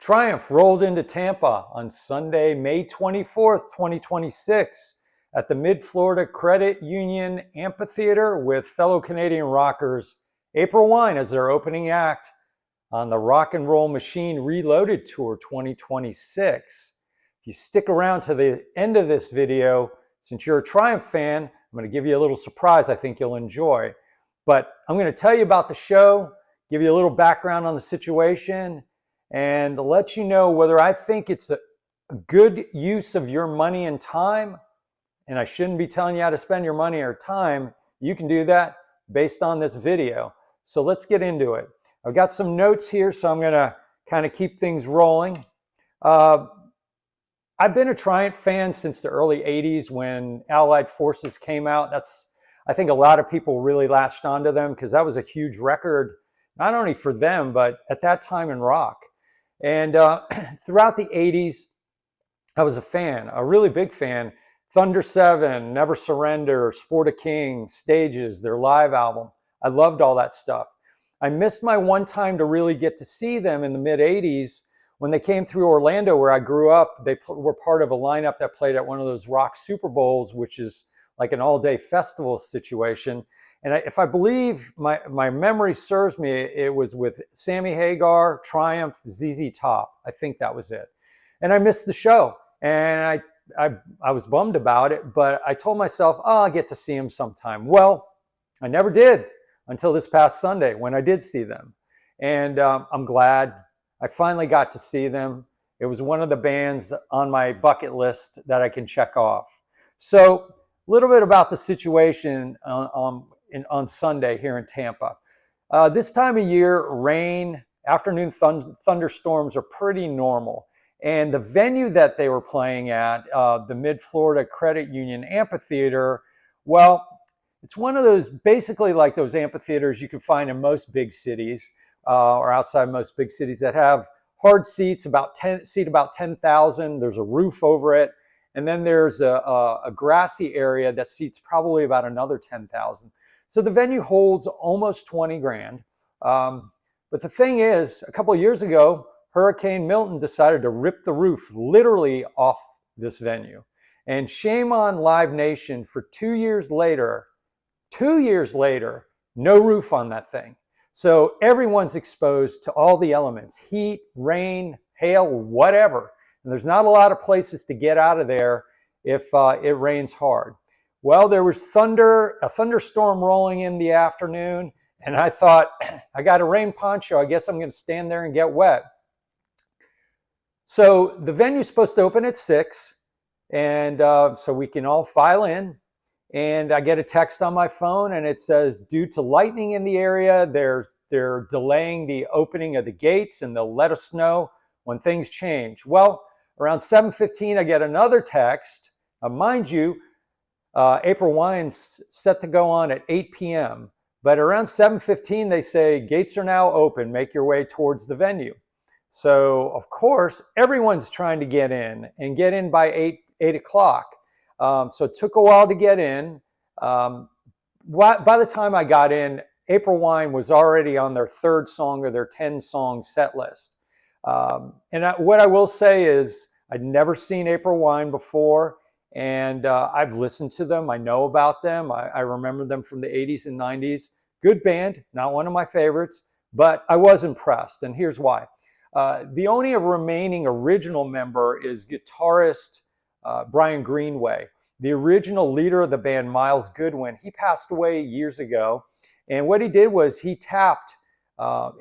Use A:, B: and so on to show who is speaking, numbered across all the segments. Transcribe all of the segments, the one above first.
A: Triumph rolled into Tampa on Sunday, May 24th, 2026 at the Mid-Florida Credit Union Amphitheater with fellow Canadian rockers April Wine as their opening act on the Rock and Roll Machine Reloaded Tour 2026. If you stick around to the end of this video, since you're a Triumph fan, I'm going to give you a little surprise I think you'll enjoy. But I'm going to tell you about the show, give you a little background on the situation, and let you know whether I think it's a good use of your money and time. And I shouldn't be telling you how to spend your money or time. You can do that based on this video. So let's get into it. I've got some notes here, so I'm going to kind of keep things rolling. I've been a Triumph fan since the early 80s when Allied Forces came out. I think a lot of people really latched onto them because that was a huge record, not only for them, but at that time in rock. And throughout the 80s, I was a fan, a really big fan. Thunder 7, Never Surrender, Sport of Kings, Stages, their live album. I loved all that stuff. I missed my one time to really get to see them in the mid-80s when they came through Orlando, where I grew up. They were part of a lineup that played at one of those rock Super Bowls, which is like an all-day festival situation. And if I believe my memory serves me, it was with Sammy Hagar, Triumph, ZZ Top. I think that was it. And I missed the show. And I was bummed about it, but I told myself, oh, I'll get to see them sometime. Well, I never did until this past Sunday when I did see them. And I'm glad I finally got to see them. It was one of the bands on my bucket list that I can check off. So a little bit about the situation on Sunday here in Tampa. This time of year, rain, afternoon thunderstorms are pretty normal. And the venue that they were playing at, the Mid-Florida Credit Union Amphitheater, well, it's one of those, basically like those amphitheaters you can find in most big cities or outside most big cities that have hard seats, seat about 10,000. There's a roof over it. And then there's a grassy area that seats probably about another 10,000. So the venue holds almost 20 grand. But the thing is, a couple of years ago, Hurricane Milton decided to rip the roof literally off this venue. And shame on Live Nation for 2 years later, no roof on that thing. So everyone's exposed to all the elements, heat, rain, hail, whatever. And there's not a lot of places to get out of there if it rains hard. Well, there was a thunderstorm rolling in the afternoon, and I thought, I got a rain poncho. I guess I'm going to stand there and get wet. So the venue's supposed to open at 6, and so we can all file in. And I get a text on my phone, and it says, due to lightning in the area, they're delaying the opening of the gates, and they'll let us know when things change. Well, around 7:15, I get another text. Mind you, April Wine's set to go on at 8 p.m. But around 7:15, they say, gates are now open. Make your way towards the venue. So, of course, everyone's trying to get in by 8 o'clock. So it took a while to get in. By the time I got in, April Wine was already on their 3rd song of their 10-song set list. What I will say is I'd never seen April Wine before, and I've listened to them. I know about them. I remember them from the 80s and 90s. Good band, not one of my favorites, but I was impressed, and here's why. The only remaining original member is guitarist Brian Greenway. The original leader of the band, Miles Goodwin, he passed away years ago. And what he did was he tapped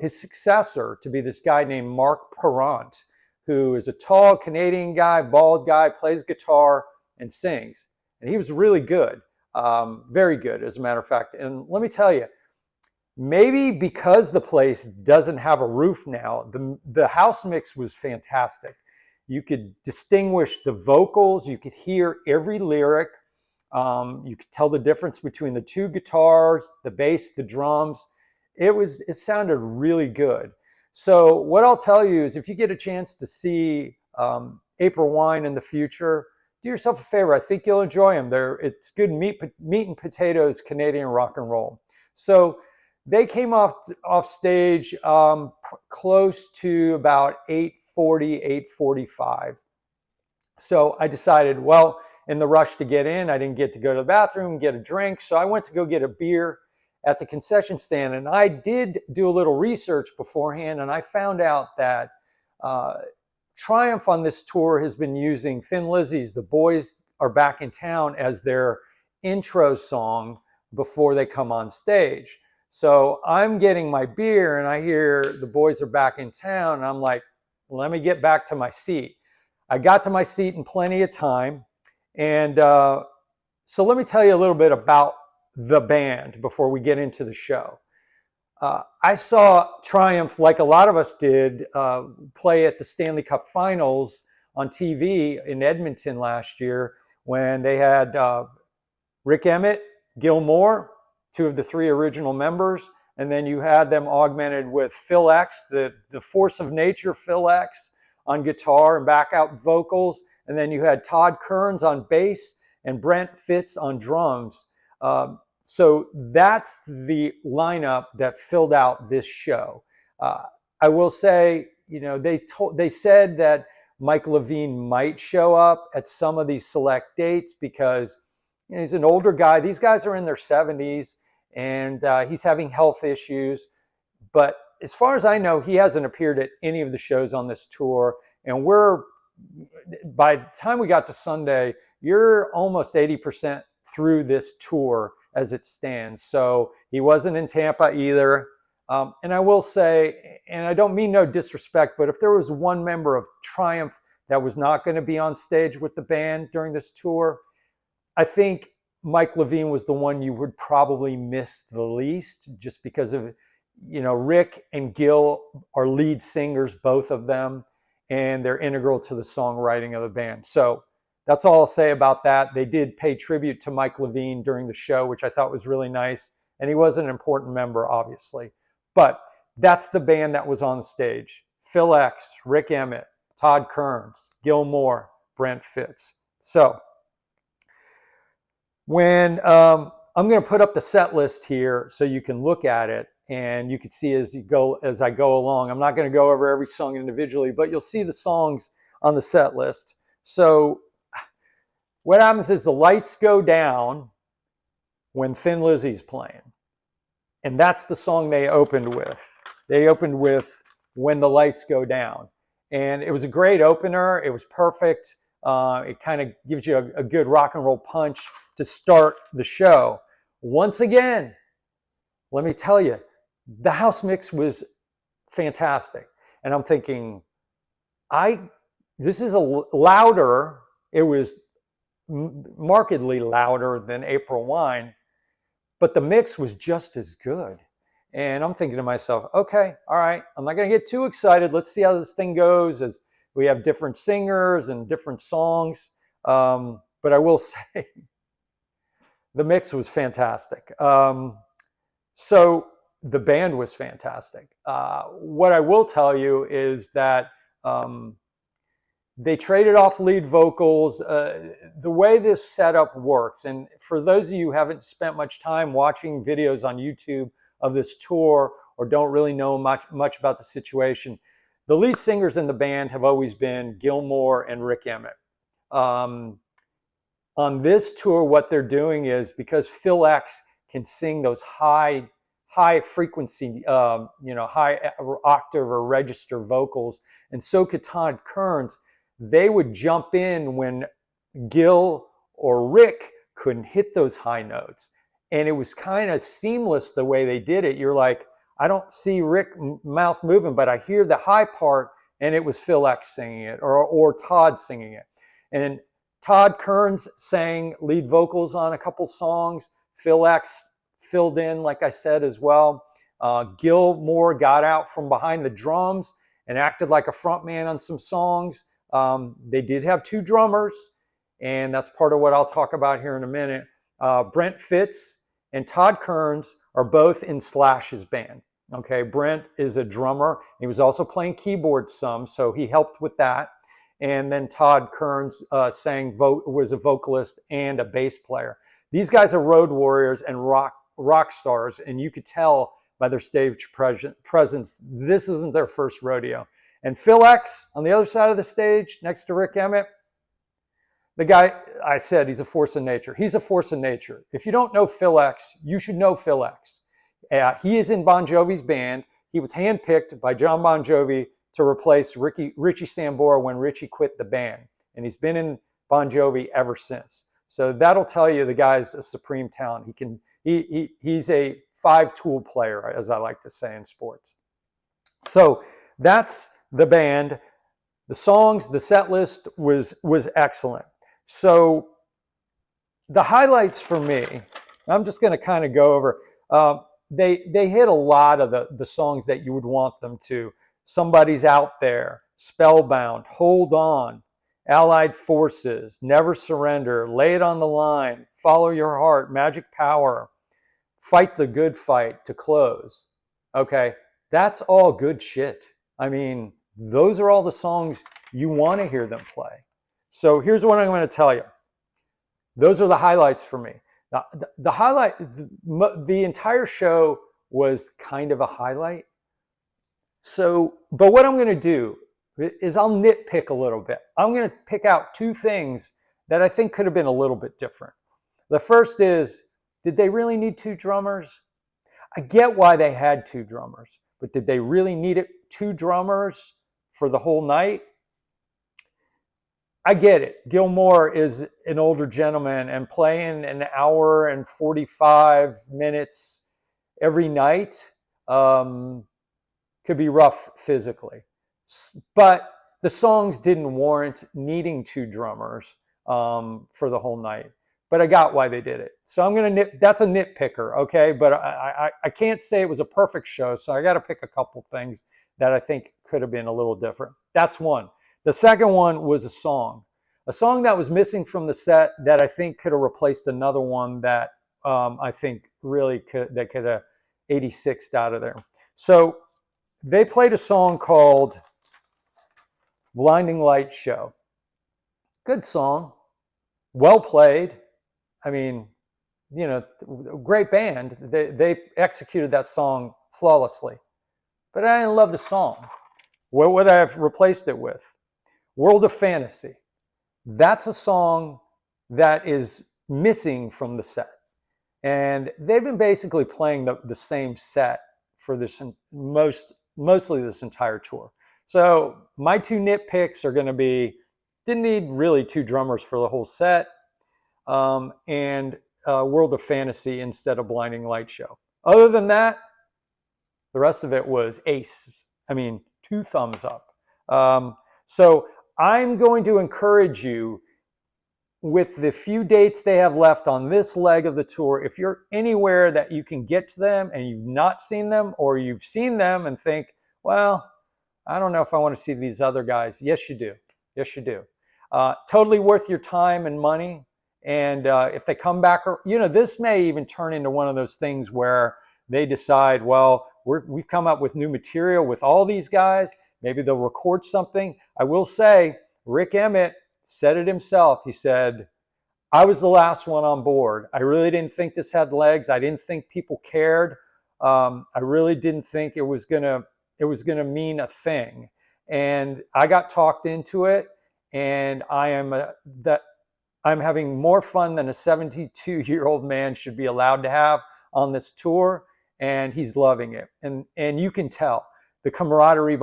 A: his successor to be this guy named Mark Parent, who is a tall Canadian guy, bald guy, plays guitar and sings. And he was really good, very good, as a matter of fact. And let me tell you, maybe because the place doesn't have a roof now, the house mix was fantastic. You could distinguish the vocals. You could hear every lyric. You could tell the difference between the 2 guitars, the bass, the drums. It sounded really good. So what I'll tell you is if you get a chance to see April Wine in the future, do yourself a favor. I think you'll enjoy them. It's good meat and potatoes Canadian rock and roll. So they came off stage close to about 8:40 8:40, 8:45. So I decided, well, in the rush to get in, I didn't get to go to the bathroom and get a drink. So I went to go get a beer at the concession stand. And I did do a little research beforehand, and I found out that uh, Triumph on this tour has been using Thin Lizzy's "The Boys Are Back in Town" as their intro song before they come on stage. So I'm getting my beer and I hear "The Boys Are Back in Town," and I'm like, let me get back to my seat. I got to my seat in plenty of time. And so let me tell you a little bit about the band before we get into the show. I saw Triumph, like a lot of us did, play at the Stanley Cup Finals on TV in Edmonton last year when they had Rick Emmett, Gil Moore, two of the three original members, and then you had them augmented with Phil X, the force of nature, Phil X, on guitar and backup vocals, and then you had Todd Kearns on bass and Brent Fitz on drums. So that's the lineup that filled out this show. I will say, they said that Mike Levine might show up at some of these select dates because he's an older guy. These guys are in their 70s, and he's having health issues. But as far as I know, he hasn't appeared at any of the shows on this tour. And by the time we got to Sunday, you're almost 80% through this tour as it stands. So he wasn't in Tampa either. And I will say, and I don't mean no disrespect, but if there was one member of Triumph that was not going to be on stage with the band during this tour, I think Mike Levine was the one you would probably miss the least, just because of, Rick and Gil are lead singers, both of them, and they're integral to the songwriting of the band. So that's all I'll say about that. They did pay tribute to Mike Levine during the show, which I thought was really nice. And he was an important member, obviously. But that's the band that was on stage. Phil X, Rick Emmett, Todd Kearns, Gil Moore, Brent Fitz. So when I'm going to put up the set list here so you can look at it and you can see as I go along. I'm not going to go over every song individually, but you'll see the songs on the set list. So what happens is the lights go down when Thin Lizzy's playing. And that's the song they opened with. They opened with "When the Lights Go Down." And it was a great opener. It was perfect. It kind of gives you a good rock and roll punch to start the show. Once again, let me tell you, the house mix was fantastic. And I'm thinking, this is louder. It was markedly louder than April Wine, but the mix was just as good. And I'm thinking to myself, okay, all right, I'm not going to get too excited. Let's see how this thing goes as we have different singers and different songs. But I will say the mix was fantastic. So the band was fantastic. What I will tell you is that they traded off lead vocals. The way this setup works, and for those of you who haven't spent much time watching videos on YouTube of this tour or don't really know much about the situation, the lead singers in the band have always been Gil Moore and Rick Emmett. On this tour, what they're doing is, because Phil X can sing those high frequency, high octave or register vocals, and so could Todd Kearns, they would jump in when Gil or Rick couldn't hit those high notes. And it was kind of seamless the way they did it. You're like, I don't see Rick mouth moving, but I hear the high part, and it was Phil X singing it, or Todd singing it. And Todd Kearns sang lead vocals on a couple songs. Phil X filled in, like I said, as well. Gil Moore got out from behind the drums and acted like a front man on some songs. They did have two drummers, and that's part of what I'll talk about here in a minute. Brent Fitz and Todd Kearns are both in Slash's band. Okay, Brent is a drummer. He was also playing keyboard some, so he helped with that. And then Todd Kearns was a vocalist and a bass player. These guys are road warriors and rock stars, and you could tell by their stage presence, this isn't their first rodeo. And Phil X on the other side of the stage next to Rick Emmett, the guy, I said he's a force of nature. He's a force of nature. If you don't know Phil X, you should know Phil X. He is in Bon Jovi's band. He was handpicked by John Bon Jovi to replace Richie Sambora when Richie quit the band. And he's been in Bon Jovi ever since. So that'll tell you the guy's a supreme talent. He's a five-tool player, as I like to say in sports. So that's the band. The songs, the set list was excellent. So the highlights for me, I'm just going to kind of go over. They hit a lot of the songs that you would want them to. Somebody's Out There, Spellbound, Hold On, Allied Forces, Never Surrender, Lay It on the Line, Follow Your Heart, Magic Power, Fight the Good Fight to close. Okay, that's all good shit. I mean, those are all the songs you want to hear them play. So here's what I'm going to tell you. Those are the highlights for me. Now, the entire show was kind of a highlight. So, but what I'm going to do is I'll nitpick a little bit. I'm going to pick out two things that I think could have been a little bit different. The first is, did they really need two drummers? I get why they had two drummers, but did they really need it? Two drummers for the whole night? I get it. Gilmore is an older gentleman, and playing an hour and 45 minutes every night could be rough physically. But the songs didn't warrant needing two drummers for the whole night. But I got why they did it. So I'm going to that's a nitpicker, okay? But I can't say it was a perfect show, so I got to pick a couple things that I think could have been a little different. That's one. The second one was a song that was missing from the set that I think could have replaced another one that I think really could have 86'd out of there. So they played a song called Blinding Light Show. Good song, well played. I mean, you know, great band. They executed that song flawlessly. But I didn't love the song. What would I have replaced it with? World of Fantasy. That's a song that is missing from the set. And they've been basically playing the same set for this mostly this entire tour. So my two nitpicks are going to be, didn't need really two drummers for the whole set, and World of Fantasy instead of Blinding Light Show. Other than that, the rest of it was ace. I mean, 2 thumbs up. So I'm going to encourage you, with the few dates they have left on this leg of the tour, if you're anywhere that you can get to them and you've not seen them, or you've seen them and think, well, I don't know if I want to see these other guys. Yes, you do. Yes, you do. Totally worth your time and money. And if they come back, you know, this may even turn into one of those things where they decide, well, we've come up with new material with all these guys. Maybe they'll record something. I will say, Rick Emmett said it himself. He said, I was the last one on board. I really didn't think this had legs. I didn't think people cared. I really didn't think it was gonna mean a thing. And I got talked into it, and I'm having more fun than a 72-year-old man should be allowed to have on this tour, and he's loving it. And you can tell the camaraderie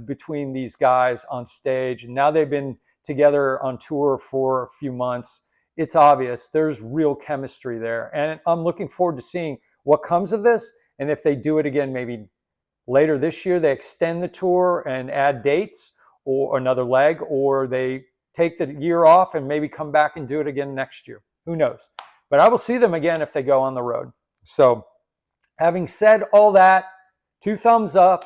A: between these guys on stage. And now they've been together on tour for a few months. It's obvious there's real chemistry there. And I'm looking forward to seeing what comes of this. And if they do it again, maybe later this year, they extend the tour and add dates or another leg, or they take the year off and maybe come back and do it again next year. Who knows? But I will see them again if they go on the road. So having said all that, 2 thumbs up.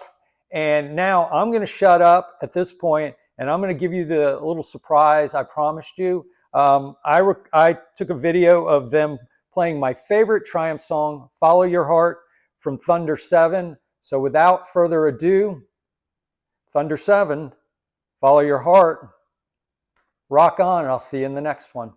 A: And now I'm going to shut up at this point, and I'm going to give you the little surprise I promised you. I took a video of them playing my favorite Triumph song, Follow Your Heart, from Thunder 7. So without further ado, Thunder 7, Follow Your Heart. Rock on, and I'll see you in the next one.